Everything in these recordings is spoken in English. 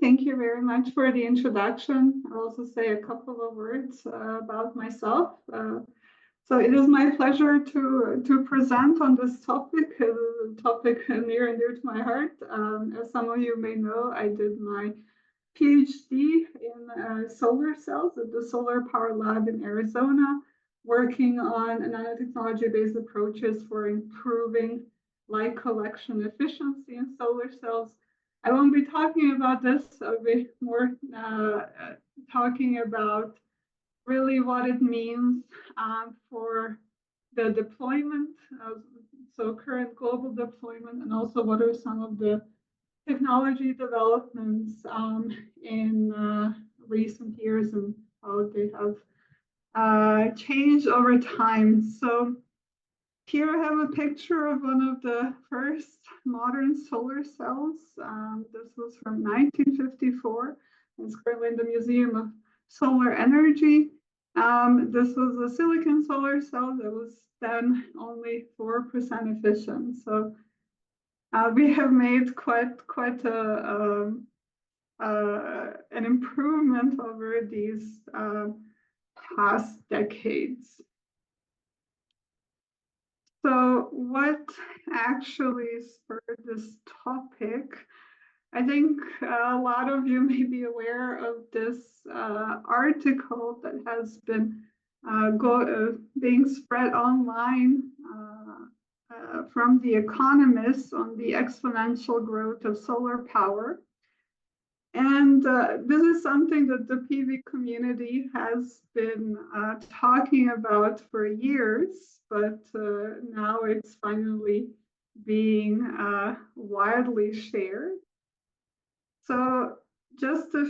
Thank you very much for the introduction. I'll also say a couple of words about myself. So it is my pleasure to present on this topic, a topic near and dear to my heart. As some of you may know, I did my PhD in solar cells at the Solar Power Lab in Arizona, working on nanotechnology-based approaches for improving light collection efficiency in solar cells. I won't be talking about this, I'll be more talking about really what it means for the deployment, so current global deployment, and also what are some of the technology developments in recent years and how they have changed over time. So here I have a picture of one of the first modern solar cells. This was from 1954. It's currently in the Museum of Solar Energy. This was a silicon solar cell that was then only 4% efficient. So we have made quite an improvement over these past decades. So what actually spurred this topic? I think a lot of you may be aware of this article that has been being spread online from The Economist on the exponential growth of solar power. And this is something that the PV community has been talking about for years, but now it's finally being widely shared. So just a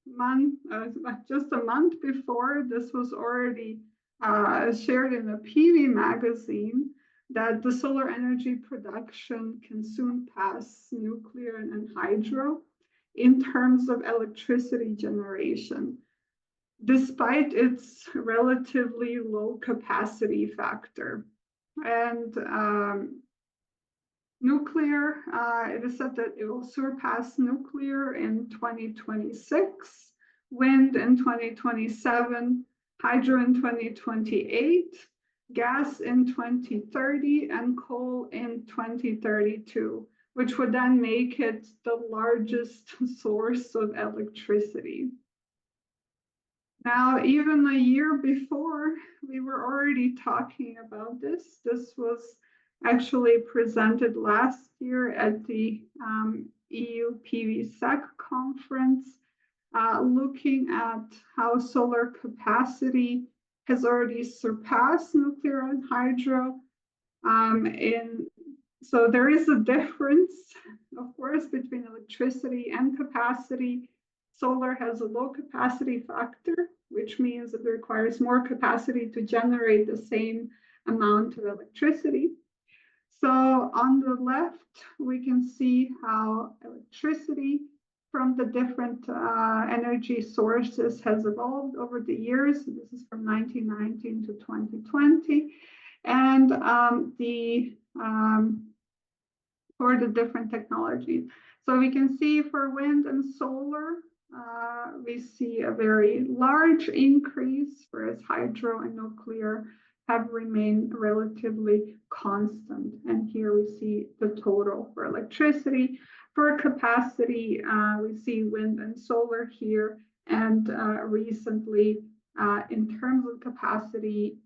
month before, this was already shared in a PV magazine that the solar energy production can soon pass nuclear and hydro in terms of electricity generation, despite its relatively low capacity factor. And nuclear, it is said that it will surpass nuclear in 2026, wind in 2027, hydro in 2028, gas in 2030, and coal in 2032, which would then make it the largest source of electricity. Now, even a year before, we were already talking about this. This was actually presented last year at the EU PVSEC conference, looking at how solar capacity has already surpassed nuclear and hydro. So there is a difference, of course, between electricity and capacity. Solar has a low capacity factor, which means that it requires more capacity to generate the same amount of electricity. So on the left, we can see how electricity from the different energy sources has evolved over the years. This is from 1919 to 2020. And for the different technologies. So we can see for wind and solar, we see a very large increase, whereas hydro and nuclear have remained relatively constant. And here we see the total for electricity. For capacity, we see wind and solar here. And recently, in terms of capacity,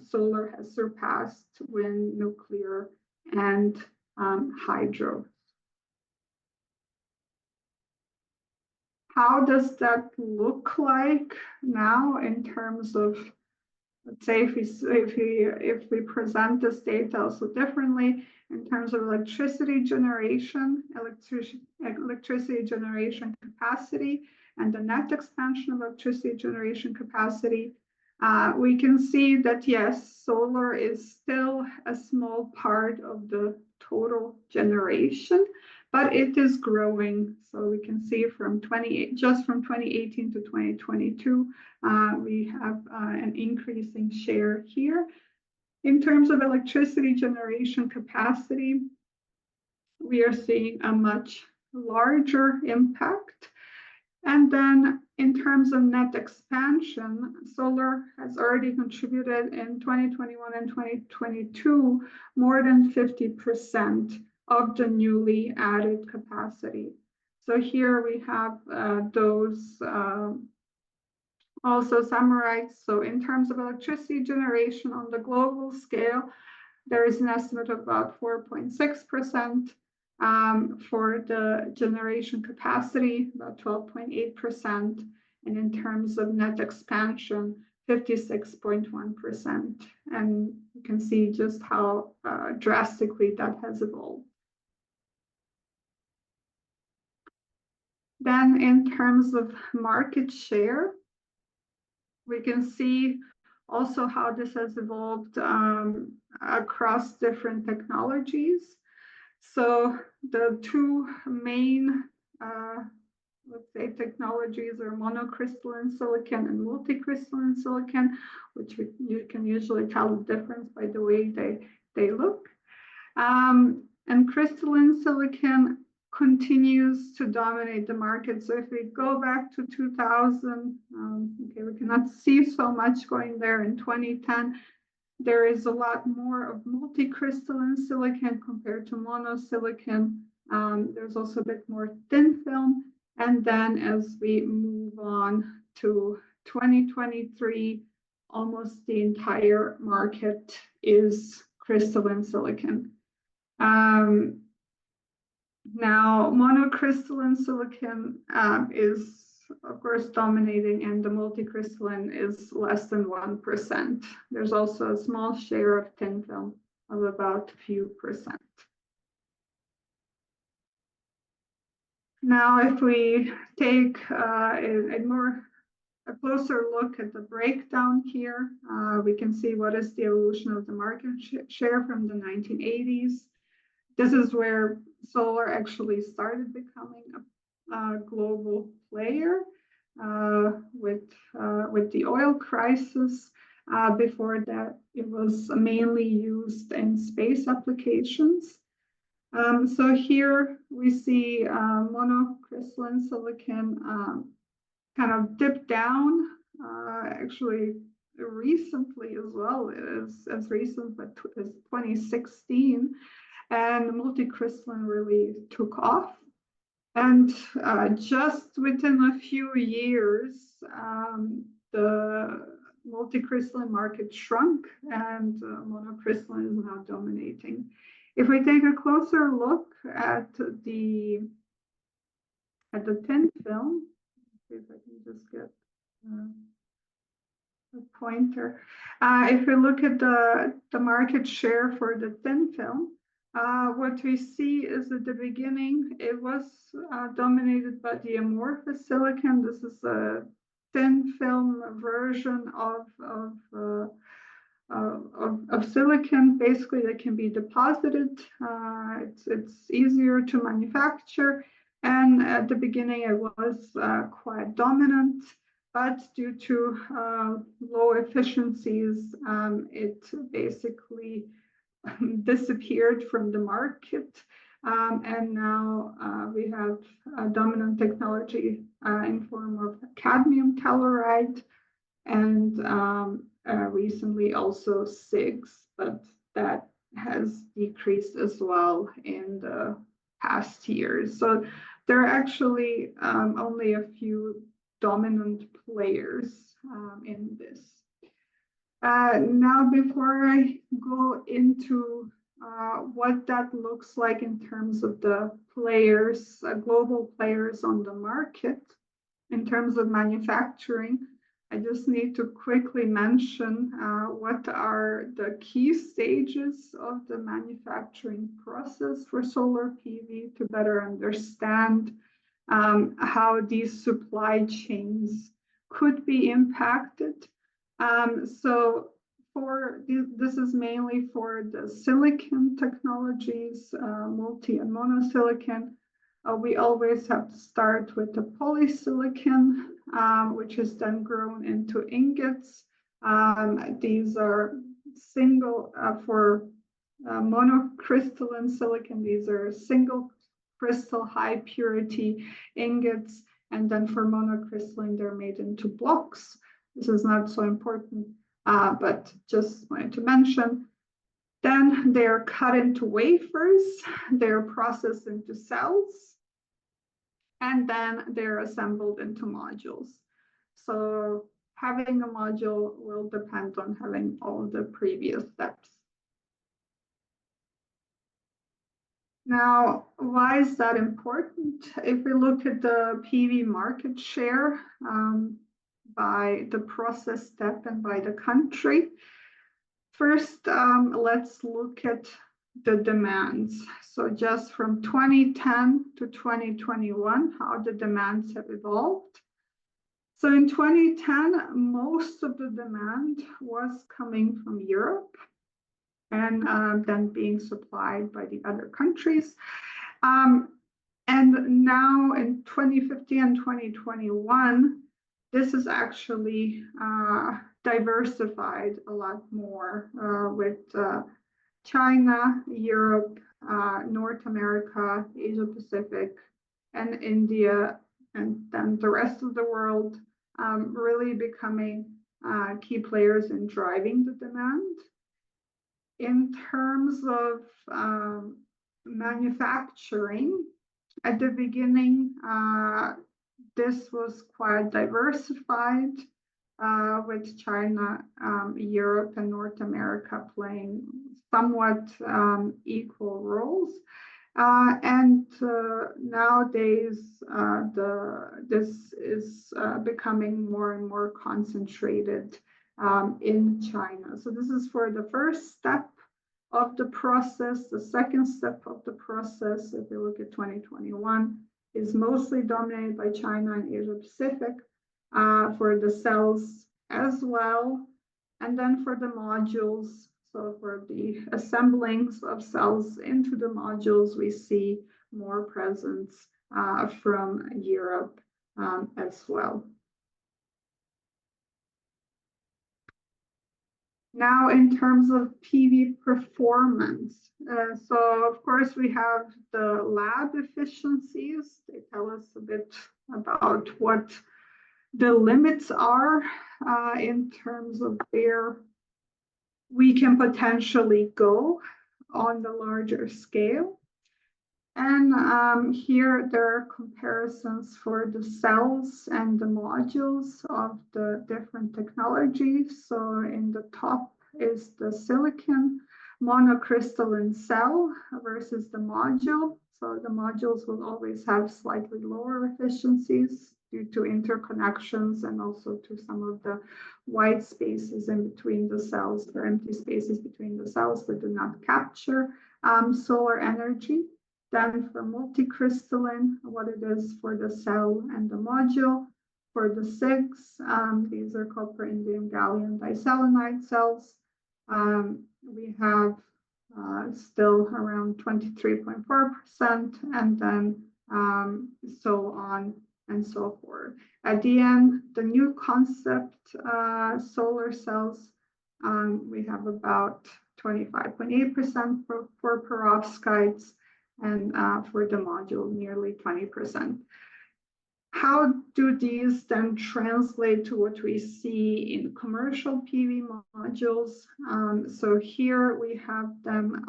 solar has surpassed wind, nuclear, and hydro. How does that look like now in terms of, let's say, if we present this data also differently in terms of electricity generation capacity, and the net expansion of electricity generation capacity, we can see that yes, solar is still a small part of the total generation, but it is growing. So we can see just from 2018 to 2022, we have an increasing share here. In terms of electricity generation capacity, we are seeing a much larger impact. And then in terms of net expansion, solar has already contributed in 2021 and 2022 more than 50% of the newly added capacity. So here we have those also summarized. So in terms of electricity generation on the global scale, there is an estimate of about 4.6%. For the generation capacity, about 12.8%, and in terms of net expansion, 56.1%. And you can see just how drastically that has evolved. Then in terms of market share, we can see also how this has evolved across different technologies. So the two main, let's say, technologies are monocrystalline silicon and multicrystalline silicon, which you can usually tell the difference by the way they look. And crystalline silicon continues to dominate the market. So if we go back to 2000, okay, we cannot see so much going there in 2010. There is a lot more of multicrystalline silicon compared to monosilicon. There's also a bit more thin film. And then as we move on to 2023, almost the entire market is crystalline silicon. Now, monocrystalline silicon is, of course, dominating, and the multicrystalline is less than 1%. There's also a small share of thin film of about a few percent. Now, if we take a closer look at the breakdown here, we can see what is the evolution of the market share from the 1980s. This is where solar actually started becoming a global player with the oil crisis. Before that, it was mainly used in space applications. So here we see monocrystalline silicon kind of dip down, actually recently as well, as recent as 2016, and multicrystalline really took off. And just within a few years, the multicrystalline market shrunk, and monocrystalline is now dominating. If we take a closer look at the thin film, see if I can just get a pointer. If we look at the market share for the thin film, what we see is at the beginning, it was dominated by the amorphous silicon. This is a thin film version of silicon, basically, that can be deposited. It's easier to manufacture. And at the beginning, it was quite dominant, but due to low efficiencies, it basically disappeared from the market. And now we have a dominant technology in form of cadmium telluride, and recently also SIGs, but that has decreased as well in the past years. So there are actually only a few dominant players in this. Now, before I go into what that looks like in terms of the players, global players on the market, in terms of manufacturing, I just need to quickly mention what are the key stages of the manufacturing process for solar PV to better understand how these supply chains could be impacted. So this is mainly for the silicon technologies, multi and monosilicon. We always have to start with the polysilicon, which is then grown into ingots. These are single, for monocrystalline silicon, these are single crystal high purity ingots. And then for monocrystalline, they're made into blocks. This is not so important, but just wanted to mention. Then they're cut into wafers, they're processed into cells, and then they're assembled into modules. So having a module will depend on having all the previous steps. Now, why is that important? If we look at the PV market share by the process step and by the country, first, let's look at the demands. So just from 2010 to 2021, how the demands have evolved. So in 2010, most of the demand was coming from Europe and then being supplied by the other countries. And now in 2015 and 2021, this is actually diversified a lot more with China, Europe, North America, Asia Pacific, and India, and then the rest of the world really becoming key players in driving the demand. In terms of manufacturing, at the beginning, this was quite diversified with China, Europe, and North America playing somewhat equal roles. And nowadays, this is becoming more and more concentrated in China. So this is for the first step of the process. The second step of the process, if you look at 2021, is mostly dominated by China and Asia Pacific for the cells as well. And then for the modules, so for the assemblings of cells into the modules, we see more presence from Europe as well. Now, in terms of PV performance, so of course we have the lab efficiencies. They tell us a bit about what the limits are in terms of where we can potentially go on the larger scale. And here there are comparisons for the cells and the modules of the different technologies. So in the top is the silicon monocrystalline cell versus the module. So the modules will always have slightly lower efficiencies due to interconnections and also to some of the white spaces in between the cells, or empty spaces between the cells that do not capture solar energy. Then for multicrystalline, what it is for the cell and the module. For the SiGs, these are copper, indium, gallium diselenide cells. We have still around 23.4%, and then so on and so forth. At the end, the new concept solar cells, we have about 25.8% for perovskites, and for the module, nearly 20%. How do these then translate to what we see in commercial PV modules? So here we have them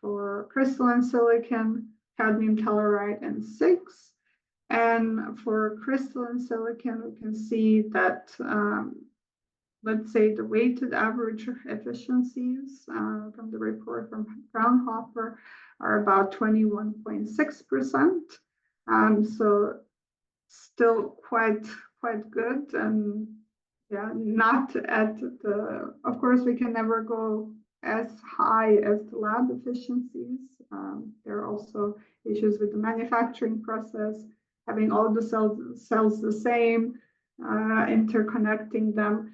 for crystalline silicon, cadmium telluride, and SiGs. And for crystalline silicon, we can see that, let's say, the weighted average efficiencies from the report from Fraunhofer are about 21.6%. So still quite good, and yeah, not at the, of course, we can never go as high as the lab efficiencies. There are also issues with the manufacturing process, having all the cells the same, interconnecting them.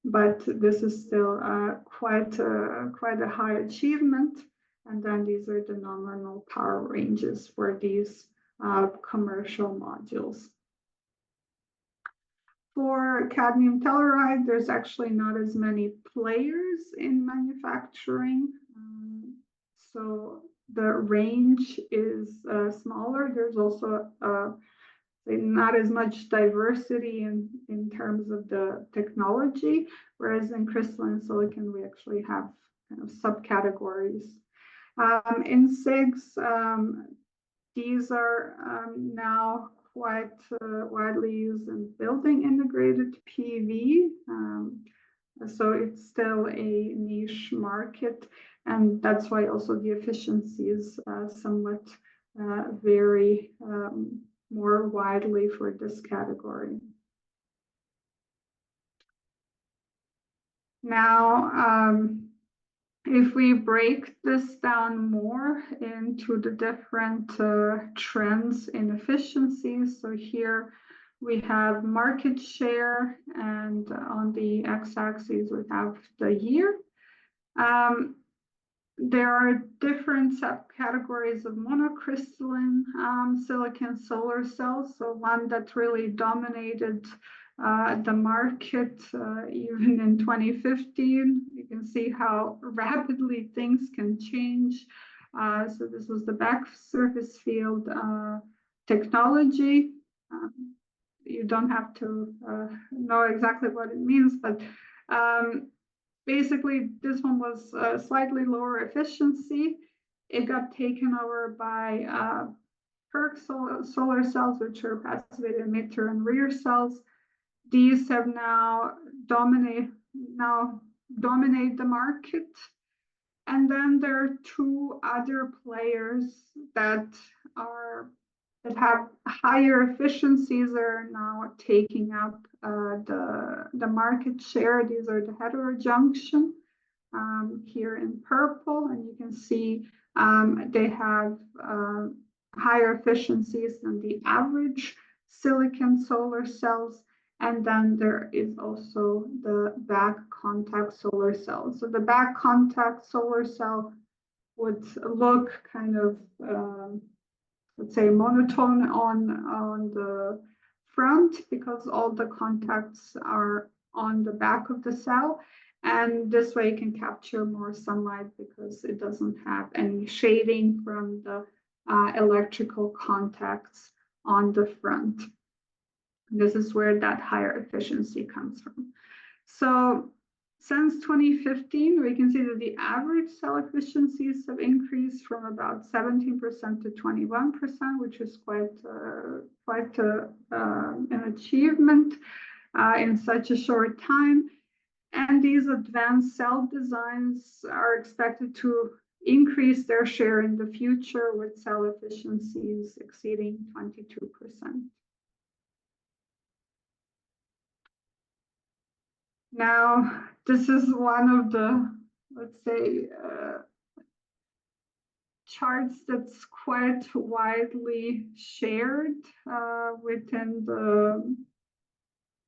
But this is still quite a high achievement. And then these are the nominal power ranges for these commercial modules. For cadmium telluride, there's actually not as many players in manufacturing. So range is smaller. There's also not as much diversity in terms of the technology, whereas in crystalline silicon, we actually have kind of subcategories. In SIGs, these are now quite widely used in building integrated PV. So it's still a niche market, and that's why also the efficiencies somewhat vary more widely for this category. Now, if we break this down more into the different trends in efficiencies, so here we have market share, and on the x-axis we have the year. There are different subcategories of monocrystalline silicon solar cells. So one that really dominated the market even in 2015. You can see how rapidly things can change. So this was the back surface field technology. You don't have to know exactly what it means, but basically, this one was slightly lower efficiency. It got taken over by PERC solar cells, which are passive emitter and rear cells. These have now dominate the market. And then there are two other players that have higher efficiencies are now taking up the market share. These are the heterojunction here in purple, and you can see they have higher efficiencies than the average silicon solar cells. And then there is also the back contact solar cell. So the back contact solar cell would look kind of let's say monotone on the front because all the contacts are on the back of the cell, and this way you can capture more sunlight because it doesn't have any shading from the electrical contacts on the front. This is where that higher efficiency comes from. So since 2015, we can see that the average cell efficiencies have increased from about 17% to 21%, which is quite an achievement in such a short time. And these advanced cell designs are expected to increase their share in the future with cell efficiencies exceeding 22%. Now, this is one of the, let's say, charts that's quite widely shared within the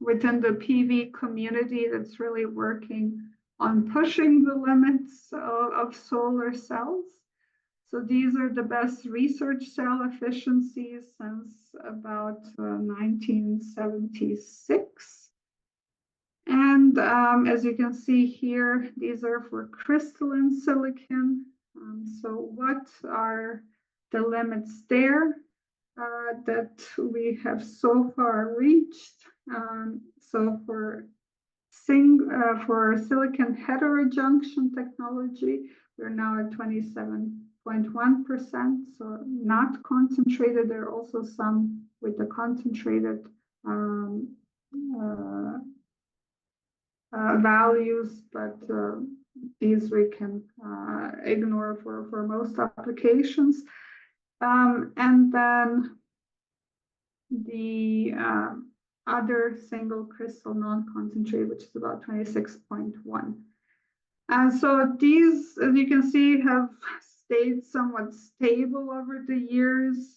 PV community that's really working on pushing the limits of solar cells. So these are the best research cell efficiencies since about 1976. And as you can see here, these are for crystalline silicon. So what are the limits there that we have so far reached? So for silicon heterojunction technology, we're now at 27.1%, so not concentrated. There are also some with the concentrated values, but these we can ignore for most applications. And then the other single crystal non-concentrated, which is about 26.1. And so these, as you can see, have stayed somewhat stable over the years.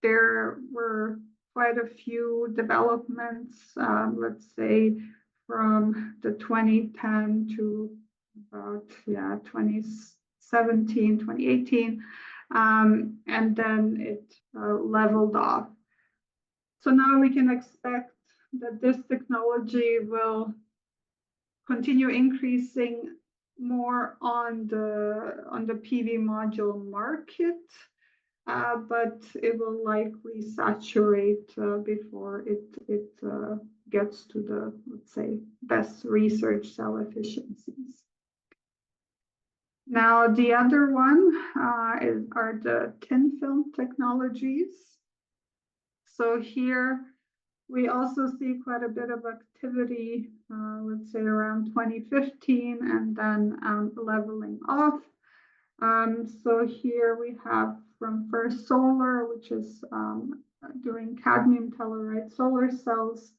There were quite a few developments, let's say from the 2010 to about 2017, 2018, and then it leveled off. So now we can expect that this technology will continue increasing more on the PV module market, but it will likely saturate before it gets to the, let's say, best research cell efficiencies. Now, the other one are the thin film technologies. So here we also see quite a bit of activity, let's say around 2015, and then leveling off. So here we have from First Solar, which is doing cadmium telluride solar cells,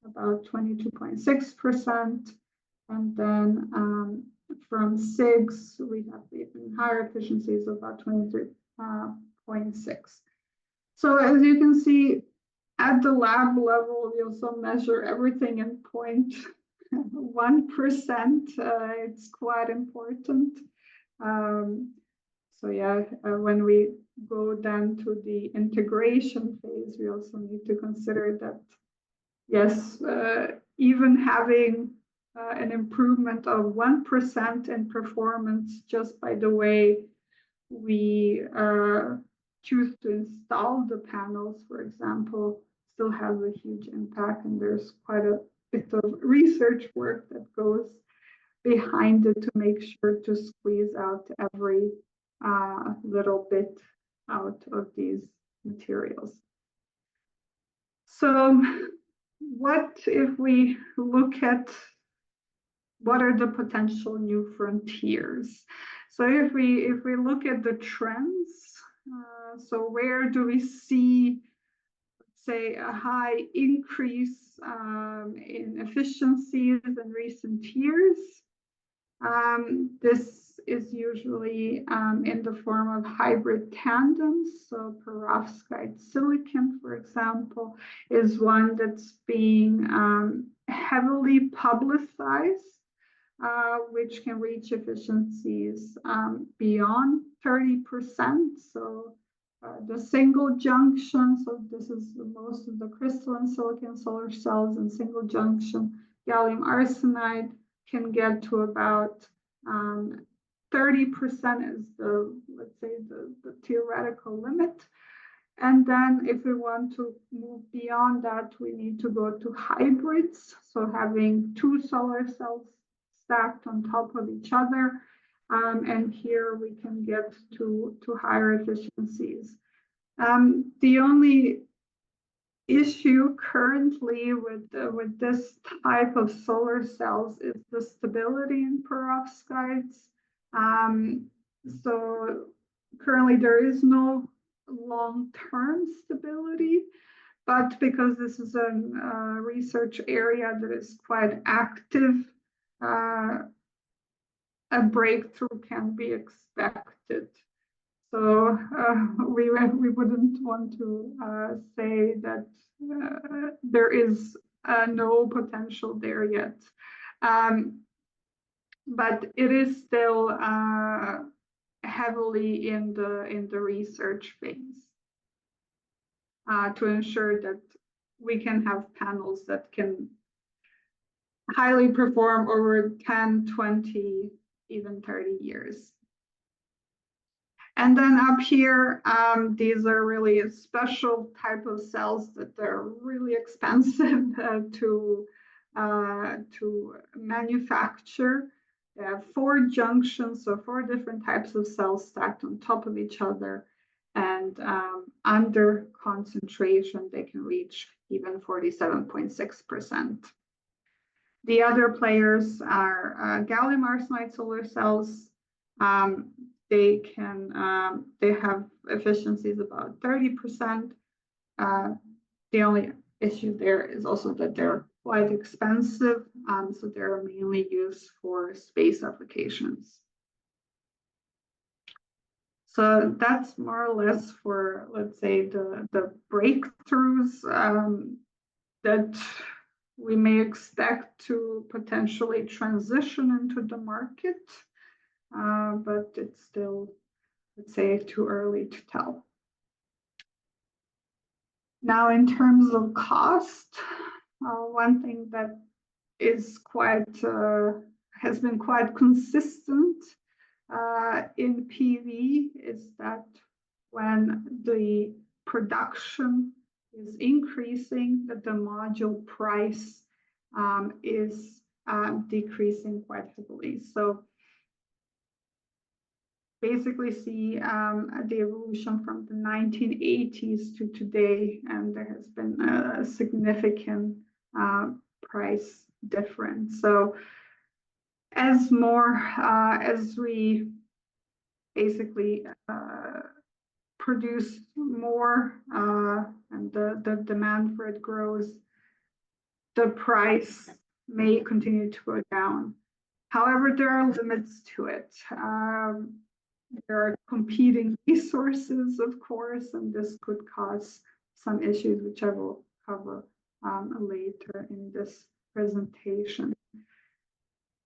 about 22.6%. And then from SIGs, we have even higher efficiencies of about 23.6. So as you can see, at the lab level, we also measure everything in 0.1%. It's quite important. So yeah, when we go then to the integration phase, we also need to consider that, yes, even having an improvement of 1% in performance just by the way we choose to install the panels, for example, still has a huge impact, and there's quite a bit of research work that goes behind it to make sure to squeeze out every little bit out of these materials. So what if we look at what are the potential new frontiers? So if we look at the trends, so where do we see, say, a high increase in efficiencies in recent years? This is usually in the form of hybrid tandems. So perovskite silicon, for example, is one that's being heavily publicized, which can reach efficiencies beyond 30%. So the single junction, so this is most of the crystalline silicon solar cells, and single junction gallium arsenide can get to about 30% is the, let's say, the theoretical limit. And then if we want to move beyond that, we need to go to hybrids. So having two solar cells stacked on top of each other. And here we can get to higher efficiencies. The only issue currently with this type of solar cells is the stability in perovskites. So currently there is no long-term stability, but because this is a research area that is quite active, a breakthrough can be expected. So we wouldn't want to say that there is no potential there yet. But it is still heavily in the research phase to ensure that we can have panels that can highly perform over 10, 20, even 30 years. And then up here, these are really a special type of cells that they're really expensive to manufacture. They have 4 junctions, so 4 different types of cells stacked on top of each other. And under concentration, they can reach even 47.6%. The other players are gallium arsenide solar cells. They have efficiencies about 30%. The only issue there is also that they're quite expensive, so they're mainly used for space applications. So that's more or less for, let's say, the breakthroughs that we may expect to potentially transition into the market. But it's still, let's say, too early to tell. Now, in terms of cost, one thing that is quite has been quite consistent in PV is that when the production is increasing, that the module price is decreasing quite heavily. So basically see the evolution from the 1980s to today, and there has been a significant price difference. So as we basically produce more and the demand for it grows, the price may continue to go down. However, there are limits to it. There are competing resources, of course, and this could cause some issues, which I will cover later in this presentation.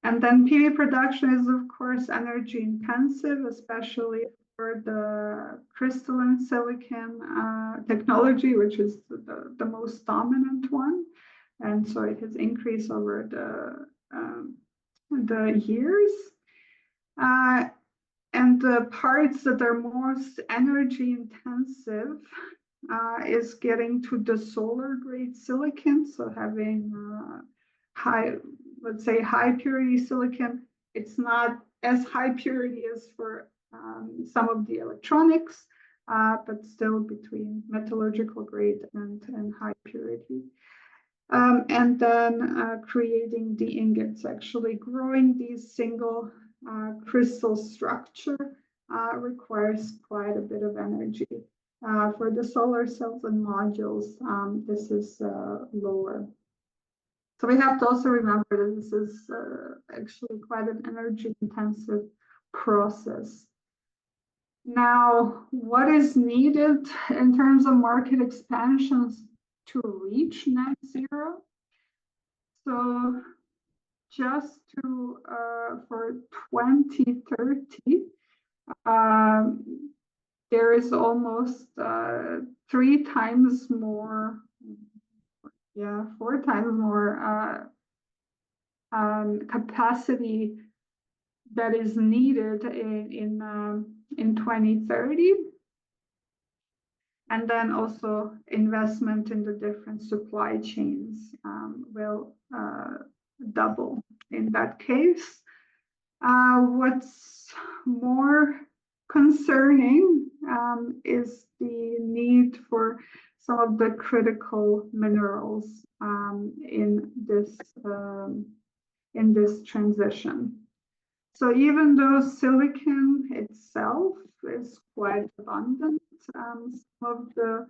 And then PV production is, of course, energy intensive, especially for the crystalline silicon technology, which is the most dominant one. And so it has increased over the years. And the parts that are most energy intensive is getting to the solar grade silicon. So having let's say high purity silicon. It's not as high purity as for some of the electronics, but still between metallurgical grade and high purity. And then creating the ingots, actually growing these single crystal structure requires quite a bit of energy. For the solar cells and modules, this is lower. So we have to also remember that this is actually quite an energy intensive process. Now, what is needed in terms of market expansions to reach net zero? So just for 2030, there is almost 4 times more capacity that is needed in 2030. And then also investment in the different supply chains will double in that case. What's more concerning is the need for some of the critical minerals in this transition. So even though silicon itself is quite abundant, some of the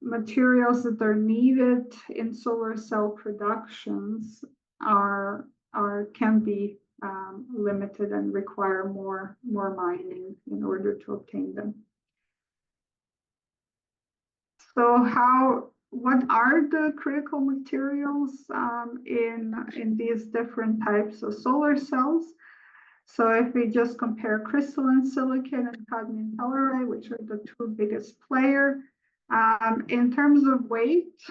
materials that are needed in solar cell productions can be limited and require more mining in order to obtain them. So what are the critical materials in these different types of solar cells? So if we just compare crystalline silicon and cadmium telluride, which are the 2 biggest players, in terms of weight,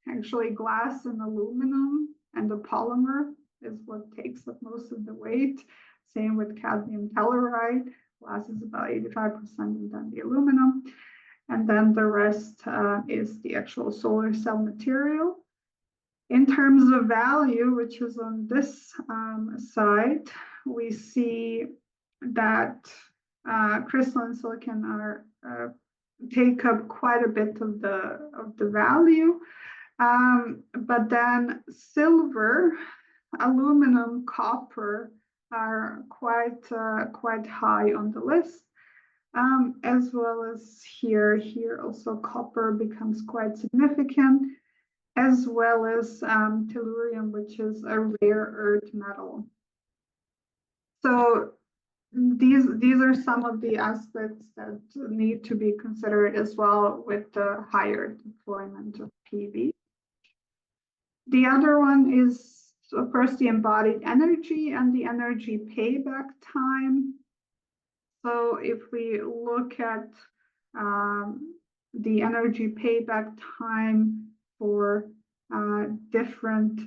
actually glass and aluminum and the polymer is what takes up most of the weight. Same with cadmium telluride. Glass is about 85%, and then the aluminum. And then the rest is the actual solar cell material. In terms of value, which is on this side, we see that crystalline silicon take up quite a bit of the value, but then silver, aluminum, copper are quite high on the list. As well as here also copper becomes quite significant, as well as tellurium, which is a rare earth metal. So these are some of the aspects that need to be considered as well with the higher deployment of PV. The other one is, of course, the embodied energy and the energy payback time. So if we look at the energy payback time for different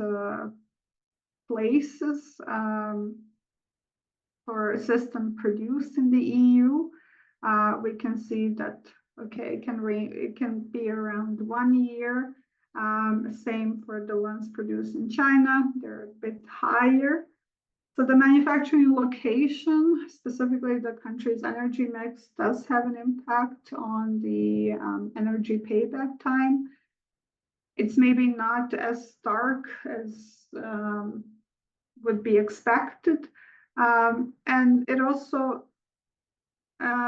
places for a system produced in the EU. We can see that, okay, it can be around 1 year. Same for the ones produced in China, they're a bit higher. So the manufacturing location, specifically the country's energy mix, does have an impact on the energy payback time. It's maybe not as stark as would be expected. And it also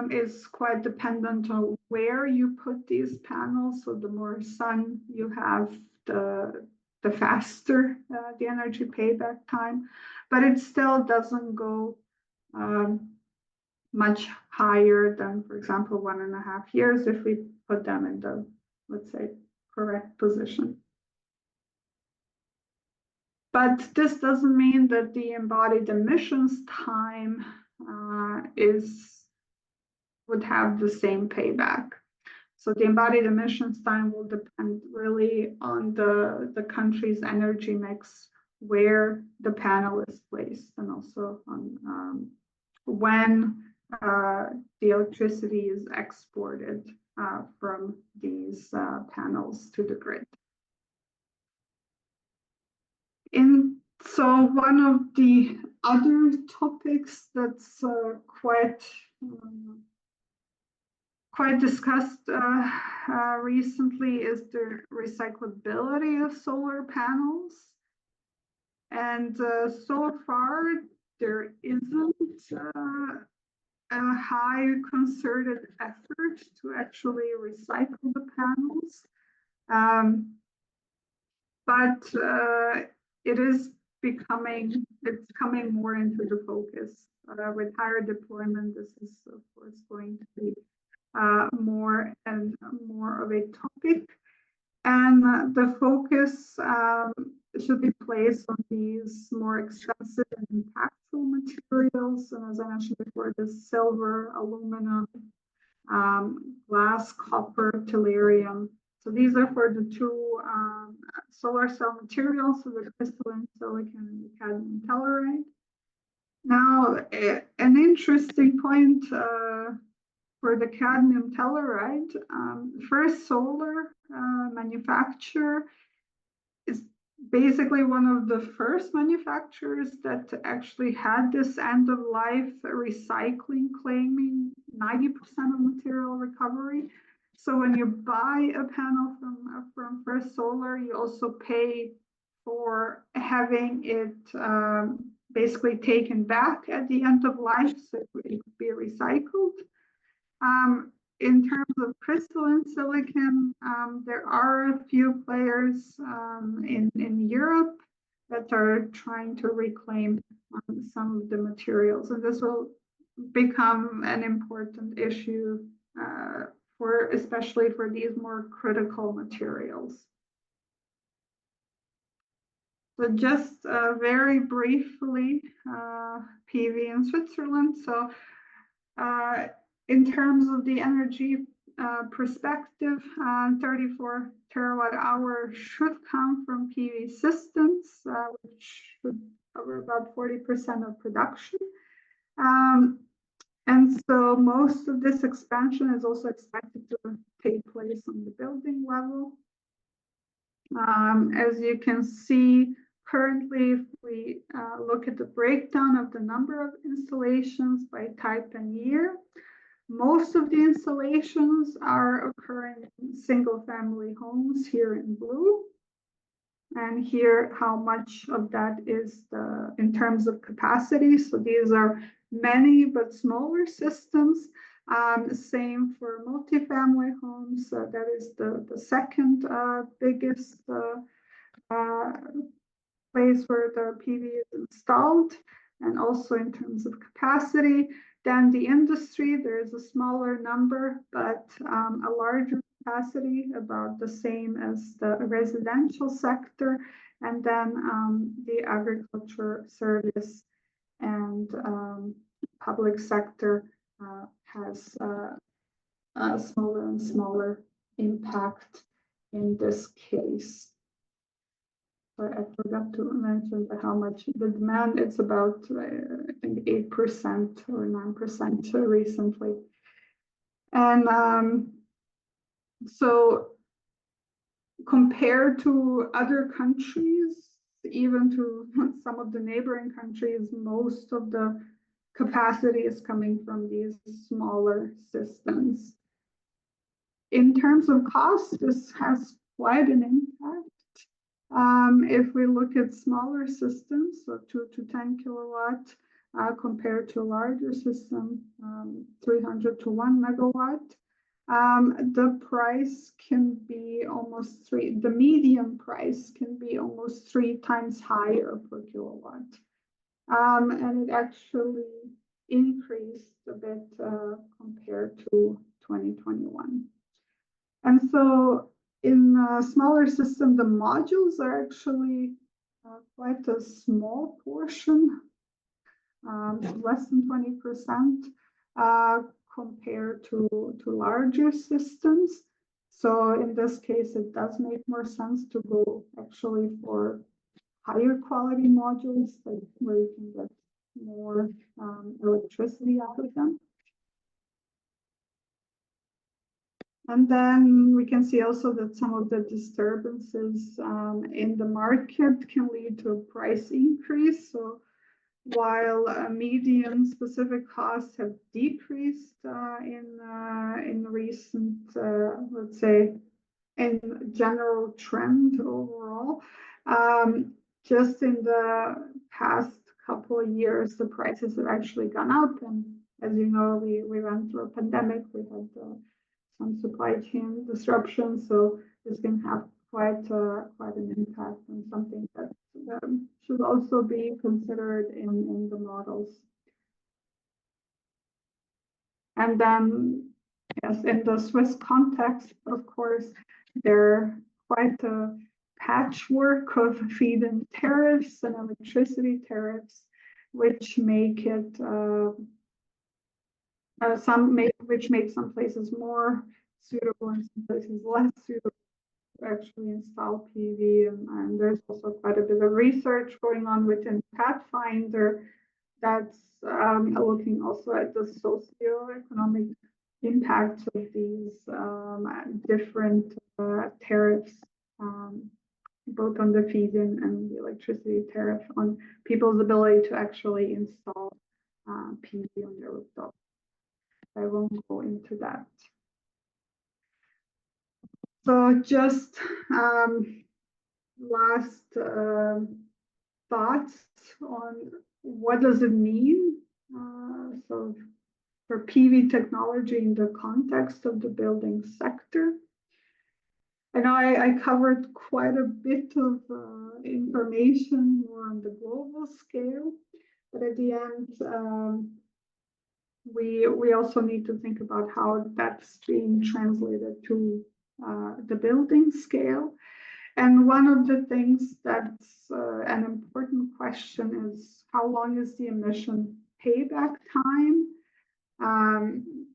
is quite dependent on where you put these panels. So the more sun you have, the faster the energy payback time, but it still doesn't go much higher than, for example, 1.5 years if we put them in the, let's say, correct position. But this doesn't mean that the embodied emissions time would have the same payback. So the embodied emissions time will depend really on the country's energy mix, where the panel is placed, and also on when the electricity is exported from these panels to the grid. So one of the other topics that's quite discussed recently is the recyclability of solar panels. And so far, there isn't a high concerted effort to actually recycle the panels. But it's coming more into the focus. With higher deployment, this is of course going to be more and more of a topic, and the focus should be placed on these more expensive and impactful materials. And as I mentioned before, the silver, aluminum, glass, copper, tellurium. So these are for the two solar cell materials, so the crystalline silicon and the cadmium telluride. Now, an interesting point for the cadmium telluride, First Solar manufacturer is basically one of the first manufacturers that actually had this end of life recycling, claiming 90% of material recovery. So when you buy a panel from First Solar, you also pay for having it basically taken back at the end of life, so it could be recycled. In terms of crystalline silicon, there are a few players in Europe that are trying to reclaim some of the materials, and this will become an important issue especially for these more critical materials. So just very briefly, PV in Switzerland. So in terms of the energy perspective, 34 terawatt hour should come from PV systems, which should cover about 40% of production. And so most of this expansion is also expected to take place on the building level. As you can see, currently, if we look at the breakdown of the number of installations by type and year, most of the installations are occurring in single-family homes here in blue. And here, how much of that is in terms of capacity. So these are many but smaller systems. Same for multifamily homes. That is the second biggest place where the PV is installed, and also in terms of capacity. Then the industry, there is a smaller number, but a larger capacity, about the same as the residential sector. And then the agriculture, service, and public sector has a smaller and smaller impact in this case. sorry, I forgot to mention how much the demand. It's about, I think, 8% or 9% recently. And so compared to other countries, even to some of the neighboring countries, most of the capacity is coming from these smaller systems. In terms of cost, this has quite an impact. If we look at smaller systems, so 2 to 10 kilowatt, compared to a larger system, 300 to 1 megawatt, the price can be almost the median price can be almost 3 times higher per kilowatt. And it actually increased a bit compared to 2021. And so in a smaller system, the modules are actually quite a small portion, less than 20%, compared to larger systems. So in this case, it does make more sense to go actually for higher quality modules, like where you can get more electricity out of them. And then we can see also that some of the disturbances in the market can lead to a price increase. So while median specific costs have decreased in recent, let's say, in general trend overall, just in the past couple of years, the prices have actually gone up. And as you know, we went through a pandemic. We had some supply chain disruptions, so this can have quite an impact, and something that should also be considered in the models. And then, yes, in the Swiss context, of course, there are quite a patchwork of feed-in tariffs and electricity tariffs, which make it which make some places more suitable and some places less suitable to actually install PV. And there's also quite a bit of research going on within Pathfinder that's looking also at the socioeconomic impacts of these different tariffs, both on the feed-in and the electricity tariff, on people's ability to actually install PV on their rooftop. I won't go into that. So just last thoughts on what does it mean so for PV technology in the context of the building sector. I know I covered quite a bit of information more on the global scale, but at the end, we also need to think about how that's being translated to the building scale. And one of the things that's an important question is how long is the emission payback time?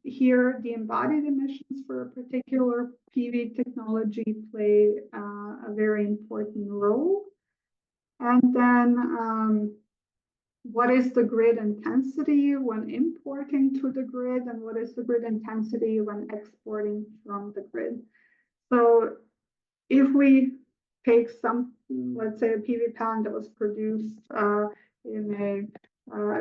Here, the embodied emissions for a particular PV technology play a very important role. And then what is the grid intensity when importing to the grid, and what is the grid intensity when exporting from the grid? So if we take some, let's say a PV panel that was produced in a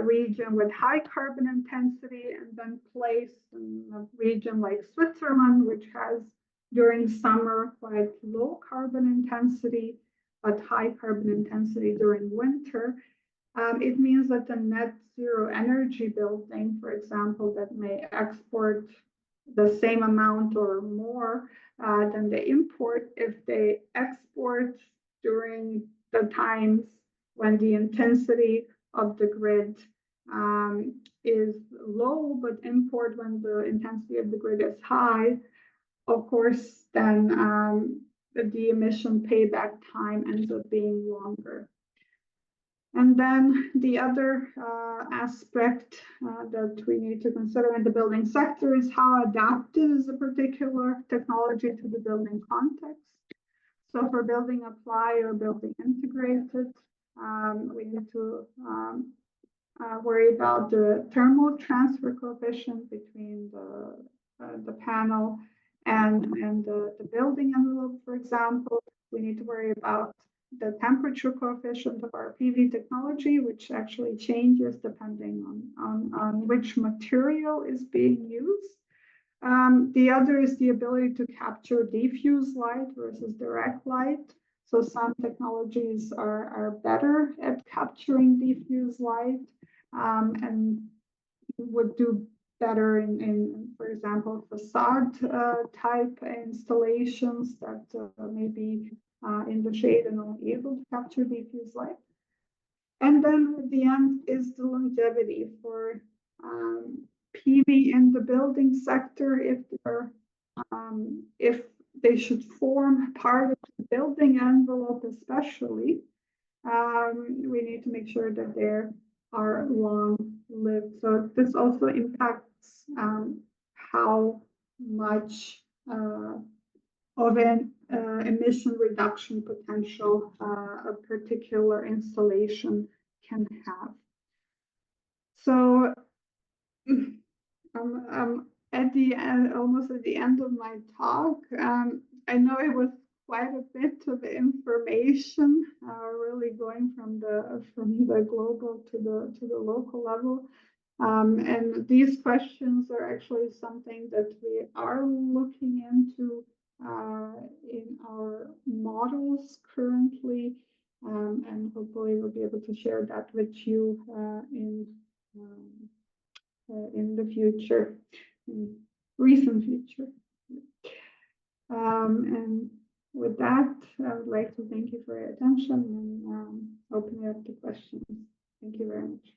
region with high carbon intensity and then placed in a region like Switzerland, which has during summer quite low carbon intensity, but high carbon intensity during winter, it means that the net zero energy building, for example, that may export the same amount or more than they import, if they export during the times when the intensity of the grid is low, but import when the intensity of the grid is high, of course, then the emission payback time ends up being longer. And then the other aspect that we need to consider in the building sector is how adapted is a particular technology to the building context. So for building apply or building integrated, we need to worry about the thermal transfer coefficient between the panel and the building envelope, for example. We need to worry about the temperature coefficient of our PV technology, which actually changes depending on which material is being used. The other is the ability to capture diffuse light versus direct light. So some technologies are better at capturing diffuse light and would do better in for example, facade type installations that may be in the shade and only able to capture diffuse light. And then at the end is the longevity for PV in the building sector, if they should form part of the building envelope, especially, we need to make sure that they are long-lived. So this also impacts how much of an emission reduction potential a particular installation can have. So I'm at the end, almost at the end of my talk. I know it was quite a bit of information, really going from the global to the local level. And these questions are actually something that we are looking into in our models currently, and hopefully we'll be able to share that with you in the future, in recent future. And with that, I would like to thank you for your attention and open it up to questions. Thank you very much.